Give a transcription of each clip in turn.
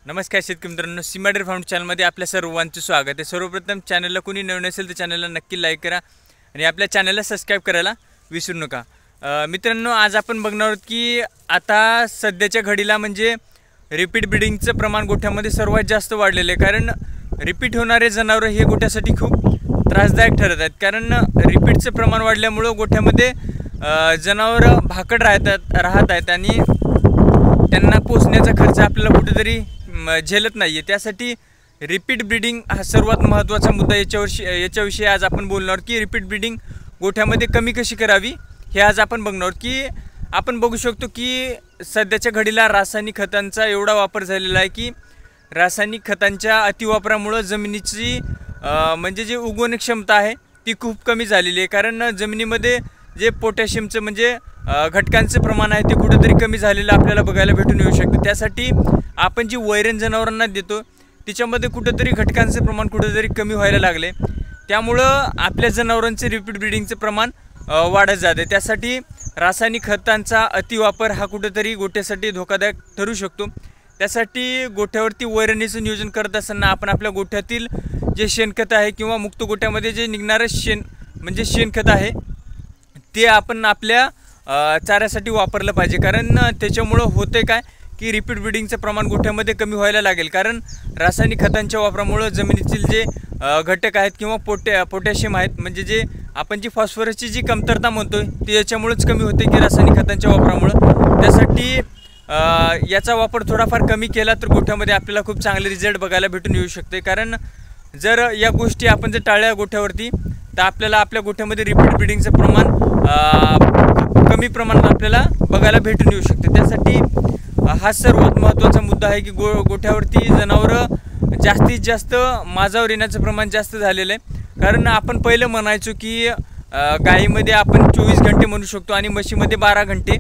नमस्कार शेतकरी मित्रांनो, सीमाडेर फाउंड चॅनलमध्ये आपल्या सर्वांचे स्वागत आहे। सर्वप्रथम चॅनलला कोणी नवीन असेल तर चॅनलला नक्की लाईक करा आणि आपल्या चॅनलला सबस्क्राइब करायला विसरू नका। मित्रांनो, आज आपण बघणार आहोत की आता सध्याच्या घडीला म्हणजे रिपीट ब्रीडिंगचं प्रमाण गोठ्यामध्ये सर्वात जास्त वाढलेलं आहे। कारण रिपीट होणारे जनावर हे गोठ्यासाठी खूप त्रासदायक ठरत आहेत। कारण रिपीटचं प्रमाण वाढल्यामुळे गोठ्यामध्ये जनावर भाकड राहत आहेत आणि त्यांना पोसण्याचा खर्च आपल्याला कुठेतरी झेलत नाही आहे। त्यासाठी रिपीट ब्रीडिंग हा सर्वात महत्त्वाचा मुद्दा याच्याविषयी आज आपण बोलणार की रिपीट ब्रीडिंग गोठ्यामध्ये कमी कशी करावी हे आज आपण बघणार की आपण बघू शकतो की सध्याच्या घडीला रासायनिक खतांचा एवढा वापर झालेला आहे की रासायनिक खतांच्या अतिवापरामुळे जमिनीची म्हणजे जी उगवण क्षमता आहे ती खूप कमी झालेली आहे। कारण जमिनीमध्ये जे पोटॅशियमचं म्हणजे घटकांचं प्रमाण आहे ते कुठेतरी कमी झालेलं आपल्याला बघायला भेटून येऊ शकतं। त्यासाठी आपण जी वैरण जनावरांना देतो त्याच्यामध्ये कुठेतरी घटकांचं प्रमाण कुठेतरी कमी व्हायला लागले, त्यामुळं आपल्या जनावरांचे रिपीट ब्रीडिंगचं प्रमाण वाढत जाते। त्यासाठी रासायनिक खतांचा अतिवापर हा कुठेतरी गोठ्यासाठी धोकादायक ठरू शकतो। त्यासाठी गोठ्यावरती वैरणीचं नियोजन करत असताना आपण आपल्या गोठ्यातील जे शेणखत आहे किंवा मुक्त गोठ्यामध्ये जे निघणारं शेणखत आहे ते आपण आपल्या चाऱ्यासाठी वापरलं पाहिजे। कारण त्याच्यामुळं होते काय की रिपीट ब्रीडिंगचं प्रमाण गोठ्यामध्ये कमी व्हायला लागेल। कारण रासायनिक खतांच्या वापरामुळे जमिनीतील जे घटक आहेत किंवा पोटॅशियम आहेत म्हणजे जे आपण जी फॉस्फरसची जी कमतरता म्हणतोय ती याच्यामुळेच कमी होते की रासायनिक खतांच्या वापरामुळे। त्यासाठी याचा वापर थोडाफार कमी केला तर गोठ्यामध्ये आपल्याला खूप चांगले रिझल्ट बघायला भेटून येऊ शकते। कारण जर या गोष्टी आपण जर टाळल्या गोठ्यावरती तर आपल्याला आपल्या गोठ्यामध्ये रिपीट ब्रीडिंगचं प्रमाण कमी प्रमाणात आपल्याला बघायला भेटून येऊ शकते। त्यासाठी हा सर्वात महत्त्वाचा मुद्दा आहे की गोठ्यावरती जनावरं जास्तीत जास्त माझावर येण्याचं प्रमाण जास्त झालेलं आहे। कारण आपण पहिलं म्हणायचो की गाईमध्ये आपण 24 घंटे म्हणू शकतो आणि म्हशीमध्ये 12 घंटे,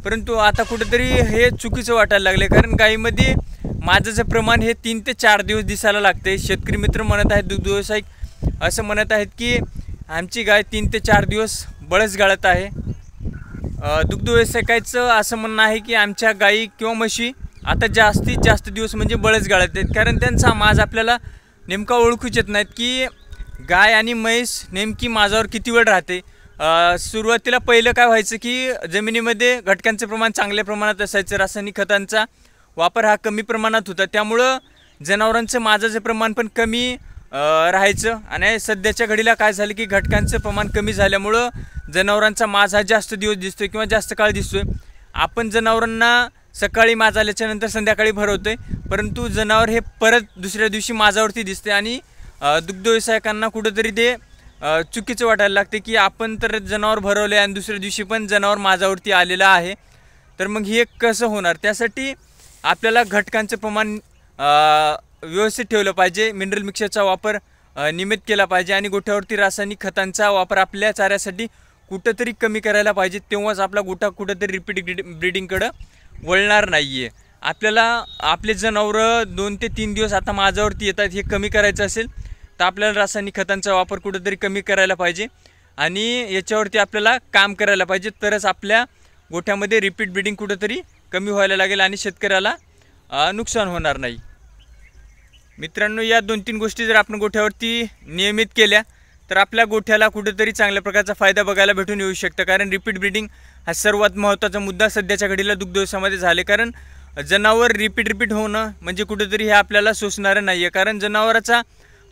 परंतु आता कुठेतरी हे चुकीचं वाटायला लागले। कारण गाईमध्ये माझाचं प्रमाण हे 3 ते 4 दिवस दिसायला लागते। शेतकरी मित्र म्हणत आहेत, दुग्ध व्यावसायिक असं म्हणत आहेत की आमची गाय 3 ते 4 दिवस बळच गाळत आहे। दुग्ध व्यावसायिकाचं असं म्हणणं आहे की आमच्या गाई किंवा म्हशी आता जास्तीत जास्त दिवस म्हणजे बळच गाळत आहेत। कारण त्यांचा माज आपल्याला नेमका ओळखूच येत नाहीत की गाय आणि म्हैस नेमकी माझावर किती वेळ राहते। सुरुवातीला पहिलं काय व्हायचं की जमिनीमध्ये घटकांचं प्रमाण चांगल्या प्रमाणात असायचं, रासायनिक खतांचा वापर हा कमी प्रमाणात होता, त्यामुळं जनावरांचं माझाचं प्रमाण पण कमी राहायचं। आणि सध्याच्या घडीला काय झालं की घटकांचं प्रमाण कमी झाल्यामुळं जनावरांचा माज हा जास्त दिवस दिसतोय किंवा जास्त काळ दिसतोय। आपण जनावरांना सकाळी माज आल्याच्यानंतर संध्याकाळी भरवतोय, परंतु जनावर हे परत दुसऱ्या दिवशी माझावरती दिसते आणि दुग्ध व्यावसायिकांना कुठेतरी ते चुकीचं वाटायला लागते की आपण तर जनावर भरवले आणि दुसऱ्या दिवशी पण जनावर माझावरती आलेलं आहे, तर मग हे कसं होणार। त्यासाठी आपल्याला घटकांचं प्रमाण व्यवस्थित ठेवलं पाहिजे, मिनरल मिक्सरचा वापर नियमित केला पाहिजे आणि गोठ्यावरती रासायनिक खतांचा वापर आपल्या चाऱ्यासाठी कुठंतरी कमी करायला पाहिजे। तेव्हाच आपला गोठा कुठंतरी रिपीट ब्रीडिंगकडं वळणार नाही आहे। आपल्याला आपले जनावरं 2 ते 3 दिवस आता माझ्यावरती येतात हे कमी करायचं असेल तर आपल्याला रासायनिक खतांचा वापर कुठंतरी कमी करायला पाहिजे आणि याच्यावरती आपल्याला काम करायला पाहिजे, तरच आपल्या गोठ्यामध्ये रिपीट ब्रीडिंग कुठंतरी कमी व्हायला लागेल आणि शेतकऱ्याला नुकसान होणार नाही। मित्रांनो, या 2-3 गोष्टी जर आपण गोठ्यावरती नियमित केल्या तर आपल्या गोठ्याला कुठेतरी चांगल्या प्रकारचा फायदा बघायला भेटून येऊ शकतं। कारण रिपीट ब्रीडिंग हा सर्वात महत्त्वाचा मुद्दा सध्याच्या घडीला दुग्ध व्यवसायामध्ये झाले। कारण जनावर रिपीट होणं म्हणजे कुठेतरी हे आपल्याला सोसणारं नाही आहे। कारण जनावराचा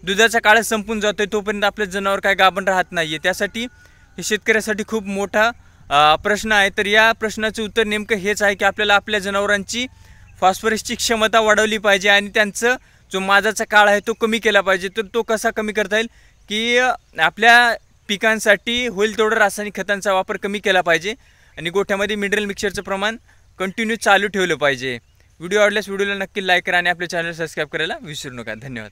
दुधाचा काळ संपून जातो तोपर्यंत आपले जनावर काय गाभण राहत नाही आहे। त्यासाठी हे शेतकऱ्यासाठी खूप मोठा प्रश्न आहे। तर या प्रश्नाचं उत्तर नेमकं हेच आहे की आपल्याला आपल्या जनावरांची फॉस्फरसची क्षमता वाढवली पाहिजे आणि त्यांचं जो माझाचा काळ आहे तो कमी केला पाहिजे। तर तो कसा कमी करता येईल की आपल्या पिकांसाठी होईल तेवढं रासायनिक खतांचा वापर कमी केला पाहिजे आणि गोठ्यामध्ये मिनरल मिक्सरचं प्रमाण कंटिन्यू चालू ठेवलं पाहिजे। व्हिडिओ आवडल्यास व्हिडिओला नक्की लाईक करा आणि आपल्या चॅनल सबस्क्राईब करायला विसरू नका। धन्यवाद।